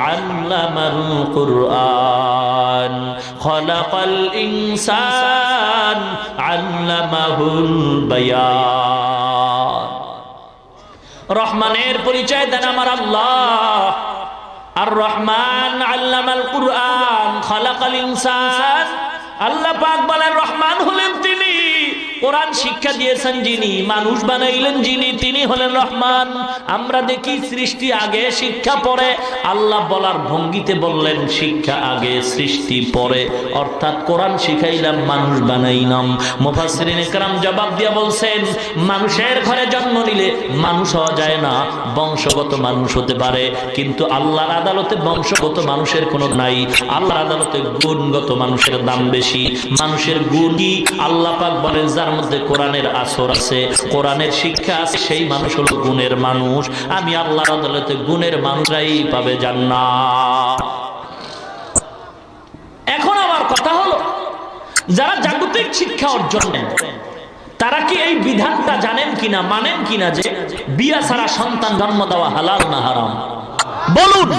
আল্লামাল কুরআন খলাকাল ইনসান আল্লামাহুল বায়ান। রহমানের পরিচয় দেন আমার আল্লাহ। আর রহমান আল্লামাল কুরআন খলাকাল ইনসান। আল্লাহ পাক বলেন রহমান হলেন তিনি, কোরআন শিক্ষা দিয়েছেন যিনি, মানুষ বানাইলেন যিনি, তিনি হলেন রহমান। আমরা দেখি সৃষ্টি আগে শিক্ষা পরে, আল্লাহ বলার ভঙ্গিতে বললেন শিক্ষা আগে সৃষ্টি পরে, অর্থাৎ কোরআন শিখাইলাম মানুষ বানাইলাম। মুফাসসিরিনে কেরাম জবাব দিয়ে বলছেন মানুষের ঘরে জন্ম নিলে মানুষ হওয়া যায় না, বংশগত মানুষ হতে পারে, কিন্তু আল্লাহর আদালতে বংশগত মানুষের কোনো নাই। আল্লাহর আদালতে গুণগত মানুষের দাম বেশি। মানুষের গুণ কি? আল্লাহ পাক বলেন যার মধ্যে কোরআনের আসর আছে, কোরআনের শিক্ষা আছে, সেই মানুষ হলো গুণের মানুষ। আমি আল্লাহর আদালতে গুণের মানুষরাই পাবে জান্নাত। এখন আমার কথা হলো যারা জাগতিক শিক্ষা অর্জন করেন তারা কি এই বিধানটা জানেন কিনা, মানেন কিনা যে বিয়া ছাড়া সন্তান জন্ম দেওয়া হালাল না হারাম? বলুন,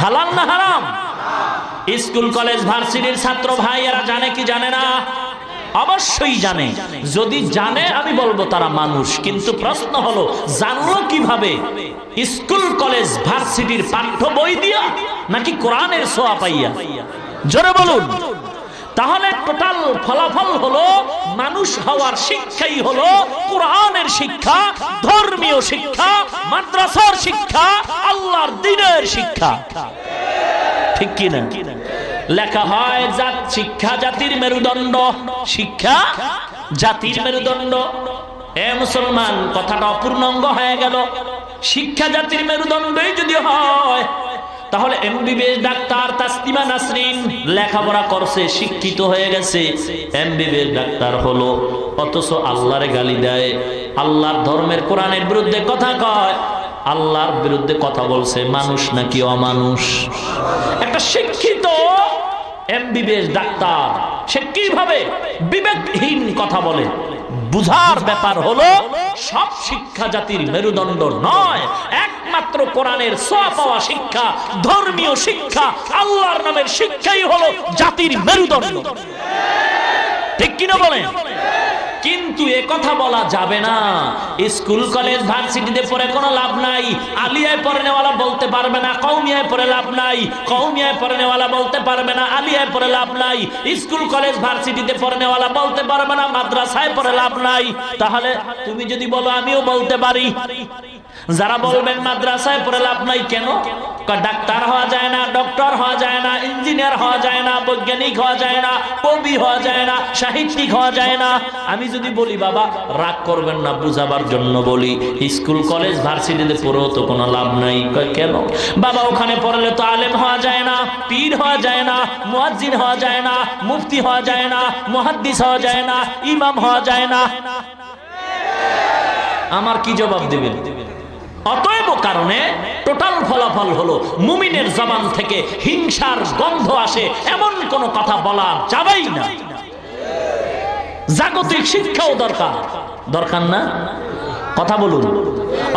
হালাল না হারাম? স্কুল কলেজ ভার্সিটির ছাত্র ভাই এরা জানে কি জানে না? অবশ্যই জানে। যদি জানে আমি বলবো তারা মানুষ, কিন্তু প্রশ্ন হলো জানলো কিভাবে? স্কুল কলেজ ভার্সিটির পাঠ্য বই দিয়া নাকি কোরআনের ছোঁয়া পাইয়া? জোরে বলুন। তাহলে টোটাল ফলাফল হলো মানুষ হওয়ার শিক্ষাই হলো কোরআনের শিক্ষা, ধর্মীয় শিক্ষা, মাদ্রাসার শিক্ষা, আল্লাহর দ্বীনের শিক্ষা। ঠিক কি না? লেখা হয় জাত শিক্ষা জাতির মেরুদণ্ড, শিক্ষা জাতির মেরুদণ্ড। এ মুসলমান, কথাটা অপূর্ণাঙ্গ হয়ে গেল। শিক্ষা জাতির মেরুদণ্ডই যদি হয় তাহলে এমবিবিএস ডাক্তার তাসলিমা নাসরিন লেখাপড়া করছে, শিক্ষিত হয়ে গেছে, এমবিবিএস ডাক্তার হলো, অথচ আল্লাহরে গালি দেয়, আল্লাহর ধর্মের কোরআনের বিরুদ্ধে কথা কয়, আল্লাহর বিরুদ্ধে কথা বলছে। মানুষ নাকি অমানুষ? একটা শিক্ষিত এমবিবিএস ডাক্তার সে কিভাবে বিবেকহীন কথা বলে? বুঝার ব্যাপার হলো সব শিক্ষা জাতির মেরুদণ্ড নয়, একমাত্র কোরআনের ছোঁয়া পাওয়া শিক্ষা, ধর্মীয় শিক্ষা, আল্লাহর নামের শিক্ষাই হলো জাতির মেরুদণ্ড। ঠিক কিনা বলেন? কিন্তু এ কথা বলা যাবে না স্কুল কলেজ ভার্সিটিতে পড়ে কোনো লাভ নাই, আলিয়ায় পড়ে নেওয়ালা বলতে পারবে না কওমিয়ায় পড়ে লাভ নাই, কওমিয়ায় পড়ে নেওয়ালা বলতে পারবে না আলিয়ায় পড়ে লাভ নাই, স্কুল কলেজ ভার্সিটিতে পড়ে নেওয়ালা বলতে পারবে না মাদ্রাসায় পড়ে লাভ নাই। তাহলে তুমি যদি বলো আমিও বলতে পারি, যারা বলবেন মাদ্রাসায় পড়ে লাভ নাই কেন? ডাক্তার হওয়া যায় না, ডক্টর হওয়া যায় না, ইঞ্জিনিয়ার হওয়া যায় না, বৈজ্ঞানিক হওয়া যায় না, কবি হওয়া যায় না, সাহিত্যিক হওয়া যায় না। আমি যদি বলি বাবা রাগ করবেন না, বুঝাবার জন্য বলি, স্কুল কলেজ ভার্সিটিতে পড়েও তো কোনো লাভ নাই। কেন? বাবা ওখানে পড়লে তো আলেম হওয়া যায় না, পীর হওয়া যায় না, মুয়াজ্জিন হওয়া যায় না, মুফতি হওয়া যায় না, মুহাদ্দিস হওয়া যায় না, ইমাম হওয়া যায় না। আমার কি জবাব দিবেন? অতএব কারণে টোটাল ফলাফল হলো মুমিনের জবান থেকে হিংসার গন্ধ আসে এমন কোন কথা বলা যাবেই না। জাগতিক শিক্ষাও দরকার, দরকার না? কথা বলুন।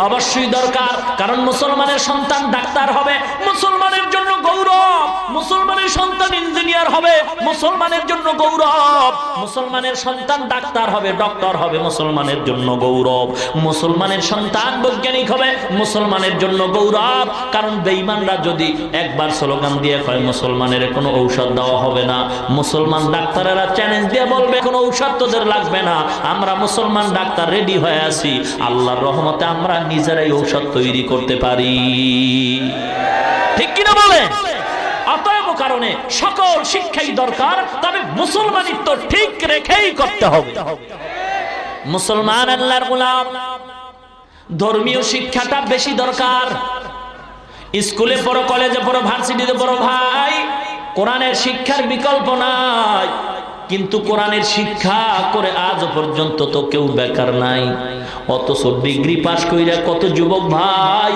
অবশ্যই দরকার, কারণ মুসলমানের সন্তান ডাক্তার হবে, মুসলমানের জন্য গৌরব। মুসলমানের সন্তান ইঞ্জিনিয়ার হবে, মুসলমানের জন্য গৌরব। মুসলমানের সন্তান ডাক্তার হবে, ডক্টর হবে, মুসলমানের জন্য গৌরব। মুসলমানের সন্তান বৈজ্ঞানিক হবে, মুসলমানের জন্য গৌরব। কারণ বেঈমানরা যদি একবার স্লোগান দিয়ে কয় মুসলমানের কোনো ঔষধ দেওয়া হবে না, মুসলমান ডাক্তারেরা চ্যালেঞ্জ দিয়ে বলবে কোনো ঔষধ তোদের লাগবে না, আমরা মুসলমান ডাক্তার রেডি হয়ে আছি। আল্লাহর রহমতে আমরা নিজেরাই ঔষধ তৈরি করতে পারি। ঠিক কিনা বলে? অতএব কারণে সকল শিক্ষাই দরকার, তবে মুসলমানিত্ব ঠিক রেখেই করতে হবে। মুসলমান আল্লাহর গোলাম, ধর্মীয় শিক্ষাটা বেশি দরকার। স্কুলে পড়ো, কলেজে পড়ো, ভার্সিটিতে পড়ো ভাই, কোরআনের শিক্ষার বিকল্প নাই। কিন্তু কোরআনের শিক্ষা করে আজ পর্যন্ত তো কেউ বেকার নাই। অথচ ডিগ্রি পাস কইরা কত যুবক ভাই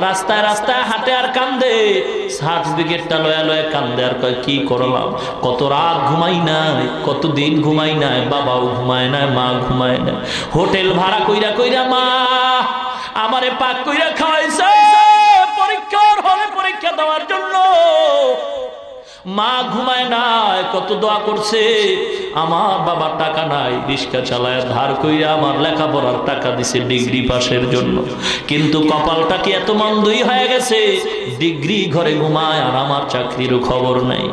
রাস্তায় রাস্তায় হাঁটে আর কান্দে, সার্টিফিকেটটা লয়া লয়া কান্দে আর কয় কি করলাম, কত রাত ঘুমাই নাই, কত দিন ঘুমাই নাই, বাবাও ঘুমায় নাই, মা ঘুমায় নাই, হোটেল ভাড়া কইরা কইরা মা আমারে পাক কইরা খাওয়াইছে, পরীক্ষার হলে মা ঘুমায় নাই, কত দোয়া করছে, আমার বাবার টাকা নাই, রিক্সা চালায় ধার কইরা আমার লেখাপড়ার টাকা দিছে ডিগ্রি পাসের জন্য, কিন্তু কপালটা কি এত মন্দই হয়ে গেছে, ডিগ্রি ঘরে ঘুমায় আর আমার চাকরিরও খবর নেই।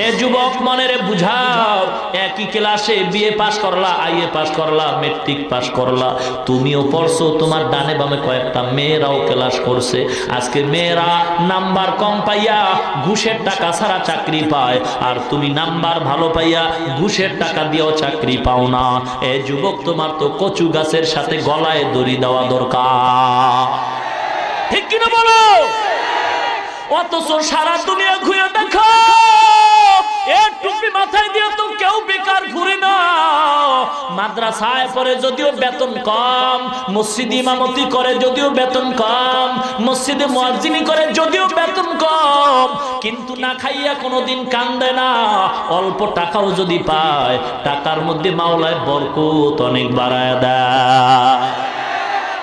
এ যুবক মনেরে বুঝাও, একই ক্লাসে বিএ পাস করলা, আইএ পাস করলা, মেট্রিক পাস করলা, তুমিও পড়ছো, তোমার ডানে বামে কয়েকটা মেয়েরাও ক্লাস করছে। আজকে মেয়েরা নাম্বার কম পাইয়া ঘুষের টাকা ছাড়া চাকরি পায়, আর তুমি নাম্বার ভালো পাইয়া ঘুষের টাকা দিয়েও চাকরি পাও না। এ যুবক, তোমার তো কচু গাছের সাথে গলায় দড়ি দেওয়া দরকার, ঠিক কিনা বলো? অথচ সারা দুনিয়া ঘুরে দেখো, এর টুপি মাথায় দিয়ে তো কেউ বেকার ঘুরে না। মাদ্রাসায় পড়ে যদিও বেতন কম, মসজিদে ইমামতি করে যদিও বেতন কম, মসজিদে মুয়াজ্জিনি করে যদিও বেতন কম, কিন্তু না খাইয়া কোনোদিন কান্দে না। অল্প টাকাও যদি পায়, টাকার মধ্যে মাওলায় বরকত অনেক বাড়ায় দেয়,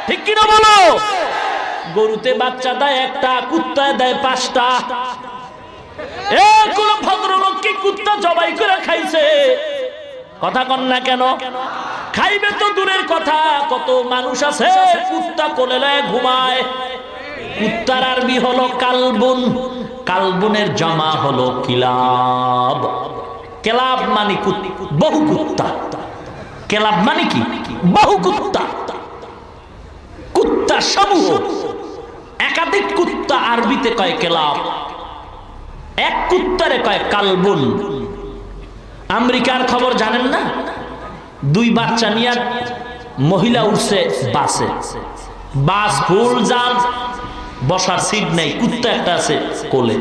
ঠিক কিনা বলো? গরুতে বাচ্চা দেয় একটা, কুত্তায় দেয় 5টা। কোন ভদ্রলোক কি কুত্তা জবাই করে খাইছে? কথা কন না কেন? খাইবে তো দূরের কথা, কত মানুষ আছে কুত্তা কোলে লয়ে ঘুমায়। কুত্তার আরবি হলো কালবুন, কালবুনের জমা হলো কিলাব। কেলাব মানে বহু কুত্তা, কেলাব মানে কি? বহু কুত্তা, কুত্তা সমূহ, একাধিক কুত্তা আরবিতে কয় কেলাব, এক কুত্তারে কয় কালবুন। আমেরিকার খবর জানেন না? 2 বাচ্চা নিয়ে মহিলা উঠছে বাসে, বাস ফুল জাম, বসার সিট নেই, কুত্তা একটা আছে কোলে।